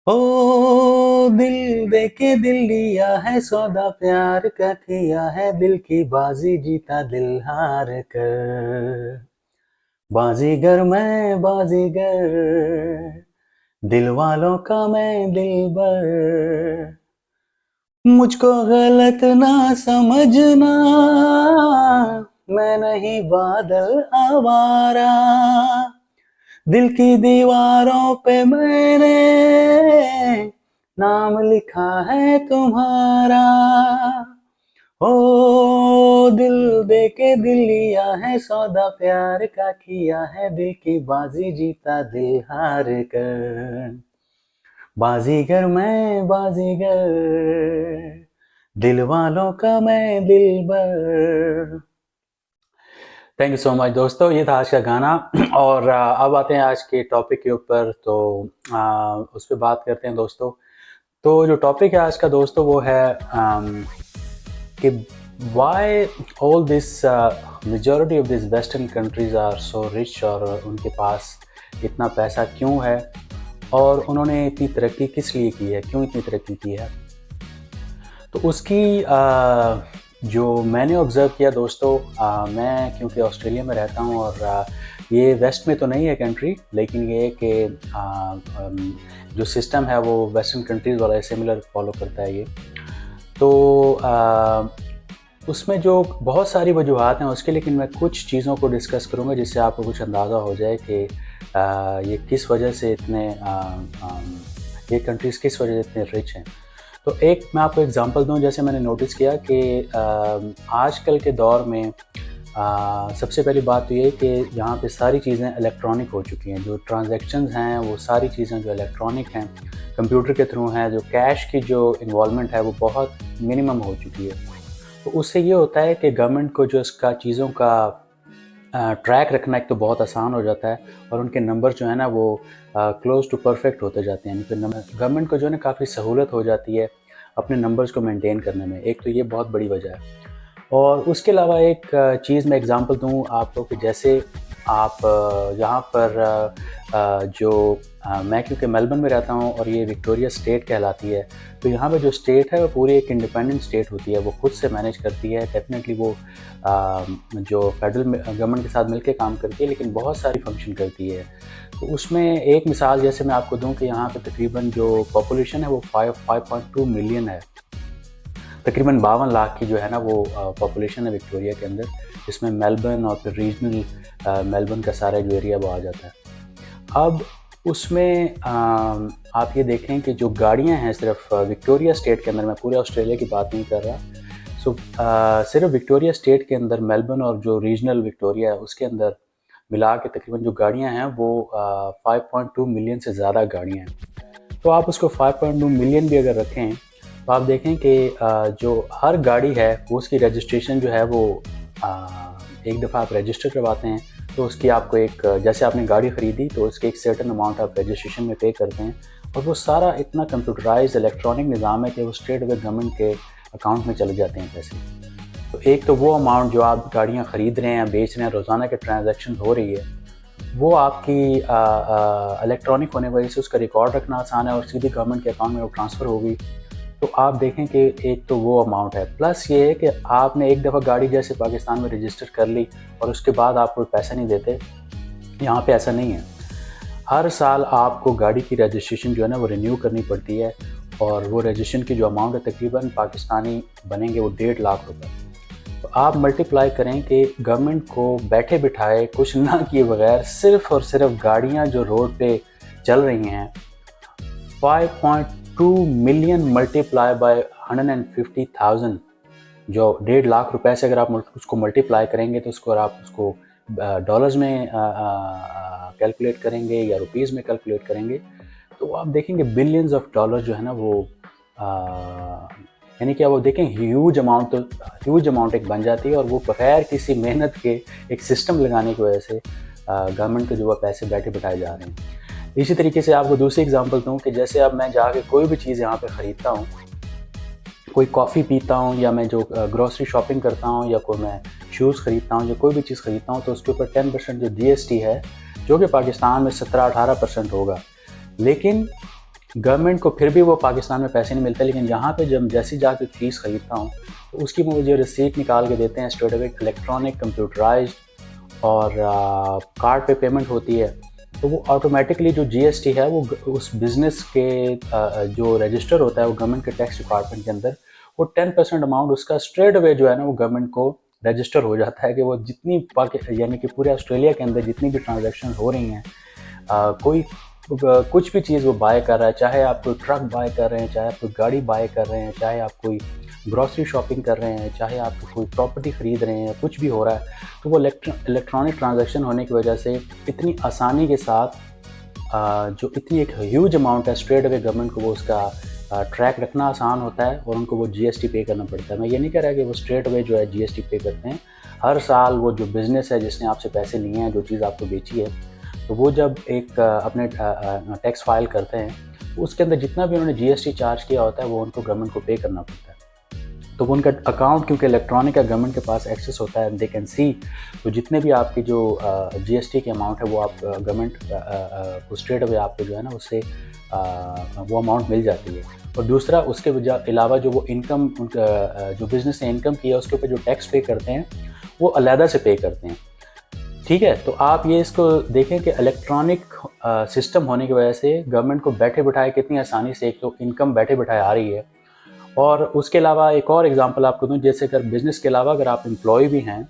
ओ दिल दे के दिल लिया है सौदा प्यार का किया है दिल की बाजी जीता दिल हार कर बाजीगर मैं बाजीगर दिल वालों का मैं दिलबर मुझको गलत ना समझना मैं नहीं बादल आवारा दिल की दीवारों पे मैंने नाम लिखा है तुम्हारा ओ दिल दे के दिल लिया है सौदा प्यार का किया है दिल की बाजी जीता दिल हार कर बाजीगर मैं बाजीगर दिल वालों का मैं दिलबर। थैंक यू सो मच दोस्तों, ये था आज का गाना। और अब आते हैं आज के टॉपिक के ऊपर, तो उस पर बात करते हैं दोस्तों। तो जो टॉपिक है आज का दोस्तों वो है कि why all this majority of this western countries are so rich, और उनके पास इतना पैसा क्यों है और उन्होंने इतनी तरक्की किस लिए की है, क्यों इतनी तरक्की की है। तो उसकी जो मैंने ऑब्ज़र्व किया दोस्तों, मैं क्योंकि ऑस्ट्रेलिया में रहता हूँ और ये वेस्ट में तो नहीं है कंट्री, लेकिन ये कि जो सिस्टम है वो वेस्टर्न कंट्रीज़ वाला सिमिलर फॉलो करता है ये। तो उसमें जो बहुत सारी वजूहात हैं उसके, लेकिन मैं कुछ चीज़ों को डिस्कस करूँगा जिससे आपको कुछ अंदाज़ा हो जाए कि ये किस वजह से इतने ये कंट्रीज़ किस वजह से इतने रिच हैं। तो एक मैं आपको एग्जांपल दूं, जैसे मैंने नोटिस किया कि आजकल के दौर में सबसे पहली बात तो ये है कि यहाँ पे सारी चीज़ें इलेक्ट्रॉनिक हो चुकी हैं। जो ट्रांजैक्शंस हैं वो सारी चीज़ें जो इलेक्ट्रॉनिक हैं, कंप्यूटर के थ्रू हैं। जो कैश की जो इन्वॉल्वमेंट है वो बहुत मिनिमम हो चुकी है। तो उससे ये होता है कि गवर्नमेंट को जो इसका चीज़ों का ट्रैक रखना एक तो बहुत आसान हो जाता है, और उनके नंबर जो है ना वो क्लोज टू परफेक्ट होते जाते हैं। यानी कि गवर्नमेंट को जो है ना काफ़ी सहूलत हो जाती है अपने नंबर्स को मेंटेन करने में। एक तो ये बहुत बड़ी वजह है। और उसके अलावा एक चीज़ मैं एग्जांपल दूं आपको कि जैसे आप यहाँ पर मैं क्योंकि मेलबर्न में रहता हूँ और ये विक्टोरिया स्टेट कहलाती है, तो यहाँ पे जो स्टेट है वो पूरी एक इंडिपेंडेंट स्टेट होती है। वो खुद से मैनेज करती है। डेफिनेटली वो जो फेडरल गवर्नमेंट के साथ मिलकर काम करती है, लेकिन बहुत सारी फंक्शन करती है। तो उसमें एक मिसाल जैसे मैं आपको दूं कि यहाँ पे तकरीबन जो पॉपुलेशन है वो 5.2 मिलियन है। तकरीबन 52 लाख की जो है ना वो पॉपुलेशन है विक्टोरिया के अंदर, जिसमें मेलबर्न और फिर रीजनल मेलबर्न का सारा जो एरिया वो आ जाता है। अब उसमें आप ये देखें कि जो गाड़ियां हैं सिर्फ विक्टोरिया स्टेट के अंदर, मैं पूरे ऑस्ट्रेलिया की बात नहीं कर रहा, सिर्फ विक्टोरिया स्टेट के अंदर मेलबर्न और जो रीजनल विक्टोरिया है उसके अंदर मिला के तकरीबन जो गाड़ियां हैं वो 5.2 मिलियन से ज़्यादा गाड़ियां हैं। तो आप उसको 5.2 मिलियन भी अगर रखें तो आप देखें कि जो हर गाड़ी है वो उसकी रजिस्ट्रेशन जो है वो एक दफ़ा आप रजिस्टर करवाते हैं तो उसकी आपको एक, जैसे आपने गाड़ी ख़रीदी तो उसके एक सर्टेन अमाउंट आप रजिस्ट्रेशन में पे करते हैं, और वो सारा इतना कंप्यूटराइज इलेक्ट्रॉनिक निज़ाम है कि वो स्ट्रेट अवे गवर्नमेंट के अकाउंट में चले जाते हैं पैसे। तो एक तो वो अमाउंट जो आप गाड़ियाँ ख़रीद रहे हैं, बेच रहे हैं, रोज़ाना के ट्रांजैक्शन हो रही है, वो आपकी इलेक्ट्रॉनिक होने की वजह से उसका रिकॉर्ड रखना आसान है और सीधी गवर्नमेंट के अकाउंट में वो ट्रांसफ़र होगी। तो आप देखें कि एक तो वो अमाउंट है, प्लस ये है कि आपने एक दफ़ा गाड़ी जैसे पाकिस्तान में रजिस्टर कर ली और उसके बाद आप कोई पैसा नहीं देते। यहाँ पे ऐसा नहीं है। हर साल आपको गाड़ी की रजिस्ट्रेशन जो है ना वो रिन्यू करनी पड़ती है, और वो रजिस्ट्रेशन की जो अमाउंट है तकरीबन पाकिस्तानी बनेंगे वो 1.5 लाख रुपए। तो आप मल्टीप्लाई करें कि गवर्नमेंट को बैठे बिठाए कुछ ना किए बगैर सिर्फ और सिर्फ गाड़ियाँ जो रोड पे चल रही हैं 5.2 मिलियन मल्टीप्लाई बाय 150,000, जो 1.5 लाख रुपए से अगर आप उसको मल्टीप्लाई करेंगे तो उसको आप उसको डॉलर्स में कैलकुलेट करेंगे या रुपीज़ में कैलकुलेट करेंगे तो आप देखेंगे बिलियंस ऑफ डॉलर जो है ना वो यानी कि वो देखें ह्यूज अमाउंट एक बन जाती है, और वो बगैर किसी मेहनत के एक सिस्टम लगाने की वजह से गवर्नमेंट के जो पैसे बैठे बिठाए जा रहे हैं। इसी तरीके से आपको दूसरी एग्जांपल दूं कि जैसे अब मैं जाके कोई भी चीज़ यहाँ पे ख़रीदता हूँ, कोई कॉफ़ी पीता हूँ या मैं जो ग्रोसरी शॉपिंग करता हूँ या कोई मैं शूज़ ख़रीदता हूँ या कोई भी चीज़ ख़रीदता हूँ तो उसके ऊपर 10% जो GST है, जो कि पाकिस्तान में 17-18% होगा। लेकिन गवर्नमेंट को फिर भी वो पाकिस्तान में पैसे नहीं मिलते, लेकिन यहाँ पे जब जैसे जाके चीज़ ख़रीदता हूँ तो उसकी मुझे रिसीट निकाल के देते हैं स्ट्रेट अवे, इलेक्ट्रॉनिक कंप्यूटराइज्ड, और कार्ड पे पेमेंट होती है। तो वो ऑटोमेटिकली जो जीएसटी है वो उस बिज़नेस के जो रजिस्टर होता है वो गवर्नमेंट के टैक्स डिपार्टमेंट के अंदर, वो 10% अमाउंट उसका स्ट्रेट अवे जो है ना वो गवर्नमेंट को रजिस्टर हो जाता है कि वो जितनी यानी कि पूरे ऑस्ट्रेलिया के अंदर जितनी भी ट्रांजेक्शन हो रही हैं, कोई कुछ भी चीज़ वो बाय कर रहा है, चाहे आप कोई ट्रक बाय कर रहे हैं, चाहे आप कोई गाड़ी बाय कर रहे हैं, चाहे आप कोई ग्रॉसरी शॉपिंग कर रहे हैं, चाहे आप कोई प्रॉपर्टी ख़रीद रहे हैं, कुछ भी हो रहा है, तो वो इलेक्ट्रॉनिक ट्रांजैक्शन होने की वजह से इतनी आसानी के साथ जो इतनी एक ह्यूज अमाउंट है स्ट्रेट अवे गवर्नमेंट को वो उसका ट्रैक रखना आसान होता है और उनको वो जीएसटी पे करना पड़ता है। मैं ये नहीं कह रहा कि वो स्ट्रेट अवे जो है जीएसटी पे करते हैं। हर साल वो जो बिज़नेस है जिसने आपसे पैसे लिए हैं, जो चीज़ आपको बेची है, तो वो जब एक अपने टैक्स फाइल करते हैं तो उसके अंदर जितना भी उन्होंने जीएसटी चार्ज किया होता है वो उनको गवर्नमेंट को पे करना पड़ता है। तो वो उनका अकाउंट क्योंकि इलेक्ट्रॉनिक है, गवर्नमेंट के पास एक्सेस होता है, दे कैन सी, तो जितने भी आपकी जो जीएसटी की अमाउंट है वो आप गवर्नमेंट को स्ट्रेट अवे आपको जो है ना उससे वो अमाउंट मिल जाती है। और दूसरा उसके अलावा जो वो इनकम जो बिज़नेस ने इनकम किया उसके ऊपर जो टैक्स पे करते हैं वो अलहदा से पे करते हैं। ठीक है, तो आप ये इसको देखें कि इलेक्ट्रॉनिक सिस्टम होने की वजह से गवर्नमेंट को बैठे बिठाए कितनी आसानी से एक तो इनकम बैठे बिठाए आ रही है। और उसके अलावा एक और एग्जांपल आपको दूं, जैसे अगर बिज़नेस के अलावा अगर आप एम्प्लॉय भी हैं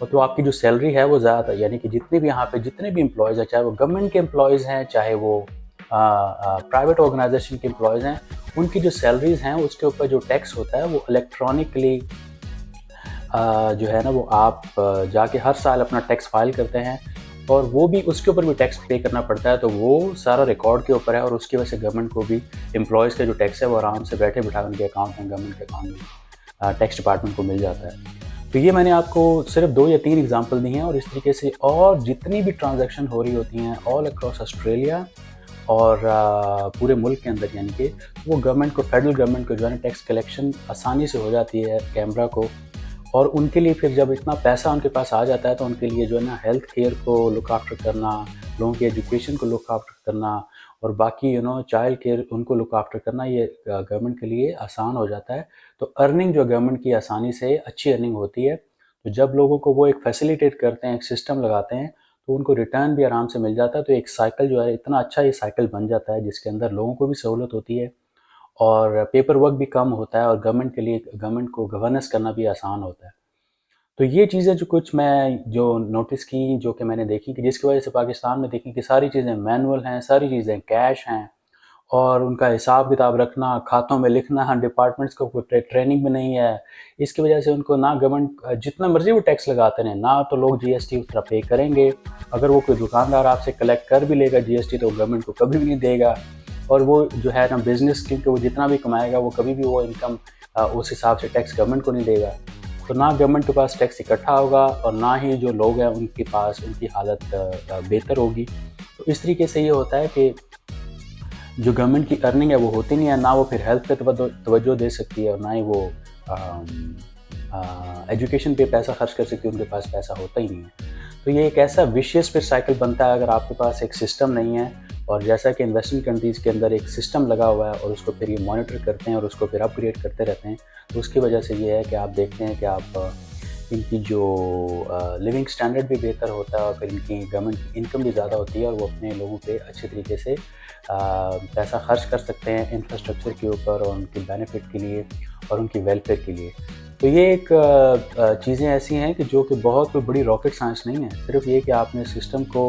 तो आपकी जो सैलरी है वो ज़्यादा, यानी कि जितने भी यहाँ पे जितने भी एम्प्लॉयज़ हैं, चाहे वो गवर्नमेंट के एम्प्लॉयज़ हैं, चाहे वो प्राइवेट ऑर्गेनाइजेशन के एम्प्लॉयज़ हैं, उनकी जो सैलरीज़ हैं उसके ऊपर जो टैक्स होता है वो इलेक्ट्रॉनिकली जो है ना वो आप जाके हर साल अपना टैक्स फाइल करते हैं और वो भी उसके ऊपर भी टैक्स पे करना पड़ता है। तो वो सारा रिकॉर्ड के ऊपर है और उसकी वजह से गवर्नमेंट को भी एम्प्लॉयज़ का जो टैक्स है वो आराम से बैठे बिठाए उनके अकाउंट में, गवर्नमेंट के अकाउंट में टैक्स डिपार्टमेंट को मिल जाता है। तो ये मैंने आपको सिर्फ 2 या 3 एग्जांपल दी हैं और इस तरीके से और जितनी भी ट्रांजैक्शन हो रही होती हैं ऑल अक्रॉस ऑस्ट्रेलिया और पूरे मुल्क के अंदर, यानी कि वो गवर्नमेंट को, फेडरल गवर्नमेंट को जो है ना टैक्स कलेक्शन आसानी से हो जाती है कैमरा को। और उनके लिए फिर जब इतना पैसा उनके पास आ जाता है तो उनके लिए जो है ना हेल्थ केयर को लुक आफ्टर करना, लोगों की एजुकेशन को लुक आफ्टर करना और बाकी चाइल्ड केयर उनको लुक आफ्टर करना, ये गवर्नमेंट के लिए आसान हो जाता है। तो अर्निंग जो गवर्नमेंट की आसानी से अच्छी अर्निंग होती है। तो जब लोगों को वो एक फैसिलिटेट करते हैं, एक सिस्टम लगाते हैं, तो उनको रिटर्न भी आराम से मिल जाता है। तो एक साइकिल जो है इतना अच्छा ये साइकिल बन जाता है जिसके अंदर लोगों को भी सहूलत होती है और पेपर वर्क भी कम होता है और गवर्नमेंट के लिए, गवर्नमेंट को गवर्नेंस करना भी आसान होता है। तो ये चीज़ें जो कुछ मैं जो नोटिस की, जो कि मैंने देखी कि जिसकी वजह से पाकिस्तान में देखी कि सारी चीज़ें मैनुअल हैं, सारी चीज़ें कैश हैं और उनका हिसाब किताब रखना, खातों में लिखना, डिपार्टमेंट्स को कोई ट्रेनिंग भी नहीं है। इसकी वजह से उनको ना गवर्नमेंट जितना मर्ज़ी वो टैक्स लगाते रहें, ना तो लोग जीएसटी उस तरह पे करेंगे। अगर वो कोई दुकानदार आपसे कलेक्ट कर भी लेगा जीएसटी तो गवर्नमेंट को कभी भी नहीं देगा। और वो जो है ना बिज़नेस, क्योंकि वो जितना भी कमाएगा वो कभी भी वो इनकम उस हिसाब से टैक्स गवर्नमेंट को नहीं देगा। तो ना गवर्नमेंट के पास टैक्स इकट्ठा होगा और ना ही जो लोग हैं उनके पास उनकी हालत बेहतर होगी। तो इस तरीके से ये होता है कि जो गवर्नमेंट की अर्निंग है वो होती नहीं है, ना वो फिर हेल्थ पे तवज्जो दे सकती है और ना ही वो एजुकेशन पे पैसा खर्च कर सकती है, उनके पास पैसा होता ही नहीं है। तो ये एक ऐसा विशियस फिर साइकिल बनता है अगर आपके पास एक सिस्टम नहीं है। और जैसा कि इन्वेस्टमेंट कंट्रीज़ के अंदर एक सिस्टम लगा हुआ है और उसको फिर ये मॉनिटर करते हैं और उसको फिर अपग्रेड करते रहते हैं, तो उसकी वजह से ये है कि आप देखते हैं कि आप इनकी जो लिविंग स्टैंडर्ड भी बेहतर होता है और फिर इनकी गवर्नमेंट की इनकम भी ज़्यादा होती है और वो अपने लोगों पे अच्छे तरीके से पैसा खर्च कर सकते हैं इंफ्रास्ट्रक्चर के ऊपर और उनके बेनिफिट के लिए और उनकी वेलफेयर के लिए। तो ये एक चीज़ें ऐसी हैं कि जो कि बहुत कोई बड़ी रॉकेट साइंस नहीं है, सिर्फ ये कि आपने सिस्टम को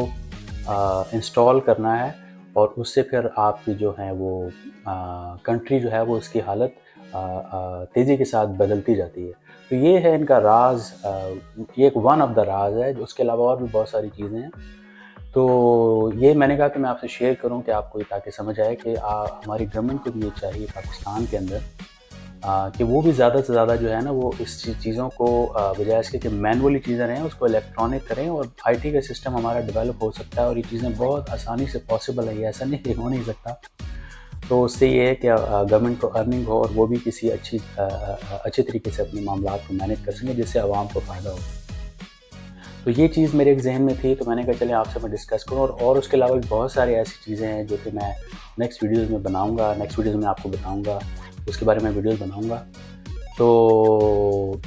इंस्टॉल करना है और उससे फिर आपकी जो है वो कंट्री जो है वो उसकी हालत तेज़ी के साथ बदलती जाती है। तो ये है इनका राज, ये एक वन ऑफ द राज है। उसके अलावा और भी बहुत सारी चीज़ें हैं। तो ये मैंने कहा कि मैं आपसे शेयर करूं कि आपको ताकि समझ आए कि हमारी गवर्नमेंट को भी ये चाहिए पाकिस्तान के अंदर कि वो भी ज़्यादा से ज़्यादा जो है ना वो इस चीज़ों को बजाय इसके कि मैनुअली चीज़ें रहें उसको इलेक्ट्रॉनिक करें और आईटी का सिस्टम हमारा डेवलप हो सकता है और ये चीज़ें बहुत आसानी से पॉसिबल है, ऐसा नहीं कि हो नहीं सकता। तो उससे ये है कि गवर्नमेंट को अर्निंग हो और वो भी किसी अच्छे तरीके से अपने मामलात को मैनेज कर सकें जिससे आवाम को फ़ायदा हो। तो ये चीज़ मेरे एक ज़हन में थी, तो मैंने कहा चलें आपसे मैं डिस्कस करूँ, और उसके अलावा भी बहुत सारी ऐसी चीज़ें हैं जो कि मैं नेक्स्ट वीडियोज़ में बनाऊँगा, नेक्स्ट वीडियोज़ में आपको बताऊँगा, उसके बारे में वीडियोज़ बनाऊँगा। तो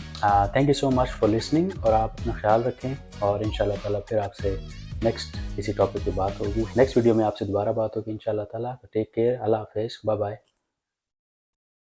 thank you so much for listening, और आप अपना ख़्याल रखें, और इंशाल्लाह ताला फिर आपसे नेक्स्ट किसी टॉपिक पे बात होगी। नेक्स्ट वीडियो में आपसे दोबारा बात होगी इंशाल्लाह ताला। टेक केयर, अल्लाह हाफ़िज़, बाय बाय।